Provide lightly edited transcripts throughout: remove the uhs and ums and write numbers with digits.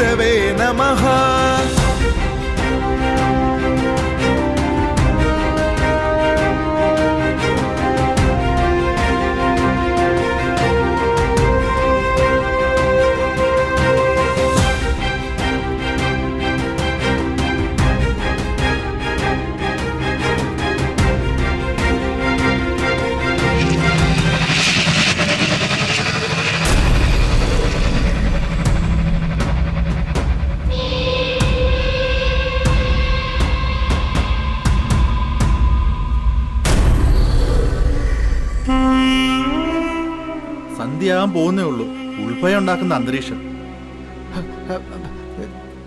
गुरवे नमः। സന്ധ്യയാകാൻ പോകുന്നേ ഉള്ളൂ. ഉൾഭയം ഉണ്ടാക്കുന്ന അന്തരീക്ഷം.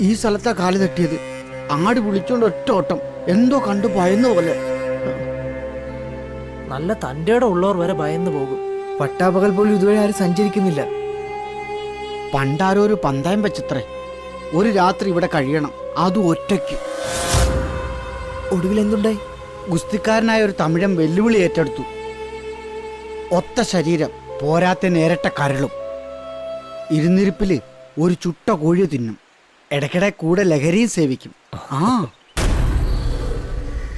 ഈ സ്ഥലത്താ കാല് തട്ടിയത്. ആട് വിളിച്ചോണ്ട് ഒറ്റ ഓട്ടം. എന്തോ കണ്ടു ഭയന്ന പോലെ. നല്ല തൻ്റെയുടെ ഉള്ളവർ വരെ ഭയന്നു പോകും. പട്ടാപകൽ പോലും ഇതുവരെ ആരും സഞ്ചരിക്കുന്നില്ല. പണ്ടാരോ ഒരു പന്തയം വെച്ചത്രേ, ഒരു രാത്രി ഇവിടെ കഴിയണം, അതും ഒറ്റയ്ക്ക്. ഒടുവിൽ എന്തുണ്ടായി? ഗുസ്തിക്കാരനായ ഒരു തമിഴൻ വെല്ലുവിളി ഏറ്റെടുത്തു. ഒത്ത ശരീരം പോരാത്ത നേരട്ട കരളും. ഇരുന്നിരിപ്പില് ഒരു ചുട്ട കോഴി തിന്നും. ഇടയ്ക്കിടെ കൂടെ ലഹരിയും സേവിക്കും.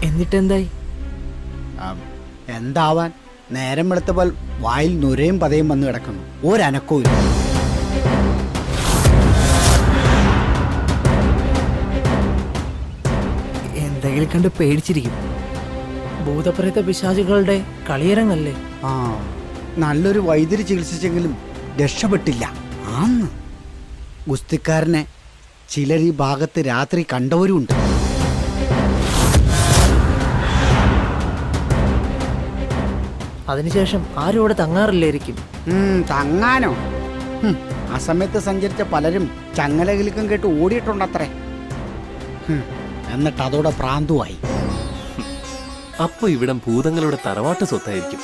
എന്നിട്ടെന്തായി? എന്താവാൻ, നേരം വെളുത്തപ്പോൾ വായിൽ നുരയും പതയും വന്ന് കിടക്കുന്നു. ഒരനക്കവും ഇല്ല. എന്തെങ്കിലും കണ്ട് പേടിച്ചിരിക്കും. ഭൂതപ്രേത പിശാചുകളുടെ കളിയരങ്ങല്ലേ? നല്ലൊരു വൈദ്യുതി ചികിത്സിച്ചെങ്കിലും രക്ഷപ്പെട്ടില്ല. ആന്ന് ഗുസ്തിക്കാരനെ ചിലർ ഈ ഭാഗത്ത് രാത്രി കണ്ടവരുമുണ്ട്. അതിനുശേഷം ആരും ഇവിടെ തങ്ങാറില്ലായിരിക്കും. തങ്ങാനോ? ആ സമയത്ത് സഞ്ചരിച്ച പലരും ചങ്ങലകിലുക്കം കേട്ട് ഓടിയിട്ടുണ്ടത്രേ. എന്നിട്ട് അതോടെ പ്രാന്തുവായി. അപ്പൊ ഇവിടം ഭൂതങ്ങളുടെ തറവാട്ട് സ്വത്തായിരിക്കും.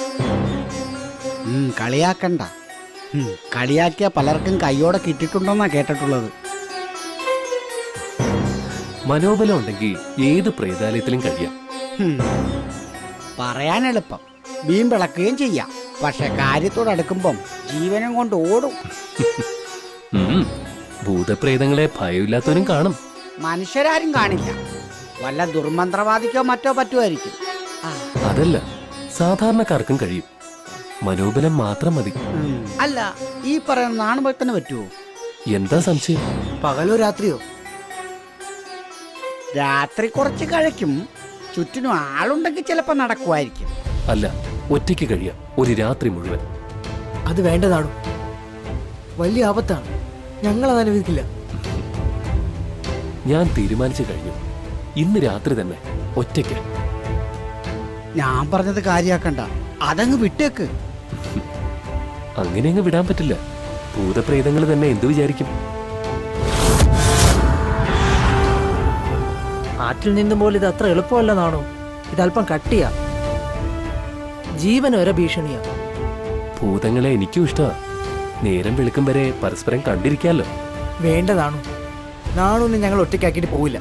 കളിയാക്കണ്ട. കളിയാക്കിയ പലർക്കും കയ്യോടെ കിട്ടിയിട്ടുണ്ടോന്നാ കേട്ടിട്ടുള്ളത്. മനോബലം ഉണ്ടെങ്കിൽ ഏത് പ്രേതാലയത്തിലും കഴിയാം. പറയാൻ എളുപ്പം, വീമ്പിളക്കുകയും ചെയ്യാം. പക്ഷെ കാര്യത്തോടടുക്കുമ്പം ജീവനം കൊണ്ട് ഓടും. ഭൂതപ്രേതങ്ങളെ ഭയമില്ലാത്തവനും കാണും. മനുഷ്യരാരും കാണില്ല. വല്ല ദുർമന്ത്രവാദിക്കോ മറ്റോ പറ്റുമായിരിക്കും. അതല്ല, സാധാരണക്കാർക്കും കഴിയും. മനോബലം മാത്രം മതി. അല്ല, ഈ പറയുന്ന നാണുഭക്തന് പറ്റുമോ? എന്താ സംശയം? പകലോ രാത്രിയോ? രാത്രി കുറച്ച് കഴിക്കും. ചുറ്റിനും ആളുണ്ടെങ്കിൽ ചിലപ്പോ നടക്കുമായിരിക്കും. അല്ല, ഒറ്റയ്ക്ക് കഴിയാം ഒരു രാത്രി മുഴുവൻ. അത് വേണ്ടതാണോ? വലിയ ആപത്താണ്. ഞങ്ങളത് അനുവദിക്കില്ല. ഞാൻ തീരുമാനിച്ചു കഴിഞ്ഞു. ഇന്ന് രാത്രി തന്നെ ഒറ്റയ്ക്ക്. ഞാൻ പറഞ്ഞത് കാര്യാക്കണ്ട, അതങ്ങ് വിട്ടേക്ക്. അങ്ങനെ അങ്ങ് വിടാൻ പറ്റില്ല. ഭൂതപ്രേതങ്ങൾ തന്നെ എന്തു വിചാരിക്കും? ആറ്റിൽ നിന്നും പോലെ ഇത് അത്ര എളുപ്പമല്ലെന്നാണോ? ഇതല്പം കട്ടിയാ, ജീവൻ വരെ ഭീഷണിയാ. ഭൂതങ്ങളെ എനിക്കും ഇഷ്ടമാ. നേരം വെളുക്കും വരെ പരസ്പരം കണ്ടിരിക്കാലോ. വേണ്ടതാണോ? നാണൊന്നും ഞങ്ങൾ ഒറ്റയ്ക്കാക്കിയിട്ട് പോവില്ല.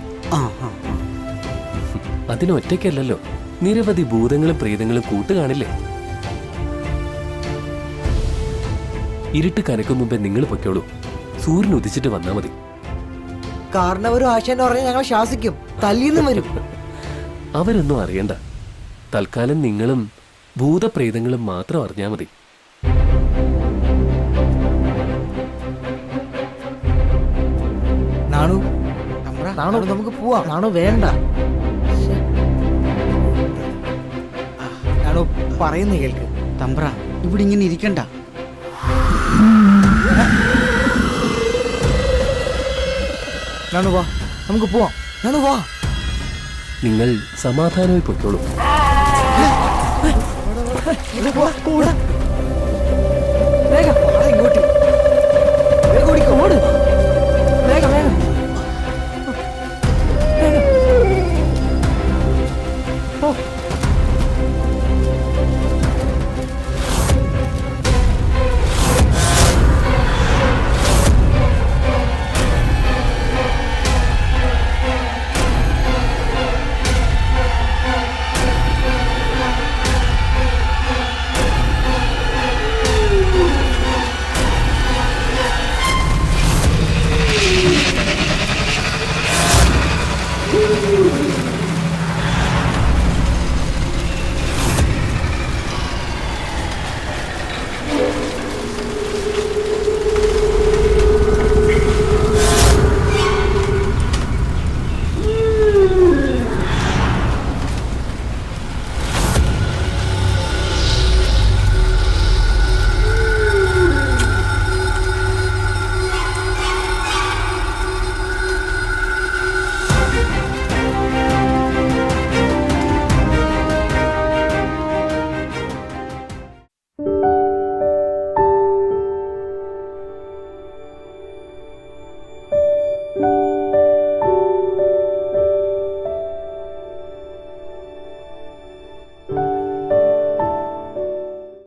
അതിന് ഒറ്റയ്ക്കല്ലല്ലോ, നിരവധി ഭൂതങ്ങളും പ്രേതങ്ങളും കൂട്ടുകാണില്ലേ. ഇരുട്ട് കനക്കും മുമ്പേ നിങ്ങൾ പൊയ്ക്കോളൂ. സൂര്യൻ ഉദിച്ചിട്ട് വന്നാ മതി. കാരണവരും ആശാന്ന് പറഞ്ഞാൽ ഞങ്ങൾ ശാസിക്കും, തല്ലിന്നും വരും. അവരൊന്നും അറിയണ്ട. തൽക്കാലം നിങ്ങളും ഭൂതപ്രേതങ്ങളും മാത്രം അറിഞ്ഞാ മതി. നാണു, നാണു, നമുക്ക് പോവാം. നാണു വേണ്ട. നാണു പറയുന്ന കേൾക്ക്. തമ്പ്ര, ഇവിടെ ഇങ്ങനെ ഇരിക്കണ്ട. നാണു വാ, നമുക്ക് പോവാം. നാണു വാ. നിങ്ങൾ സമാധാനമായി പൊയ്ക്കോളൂ.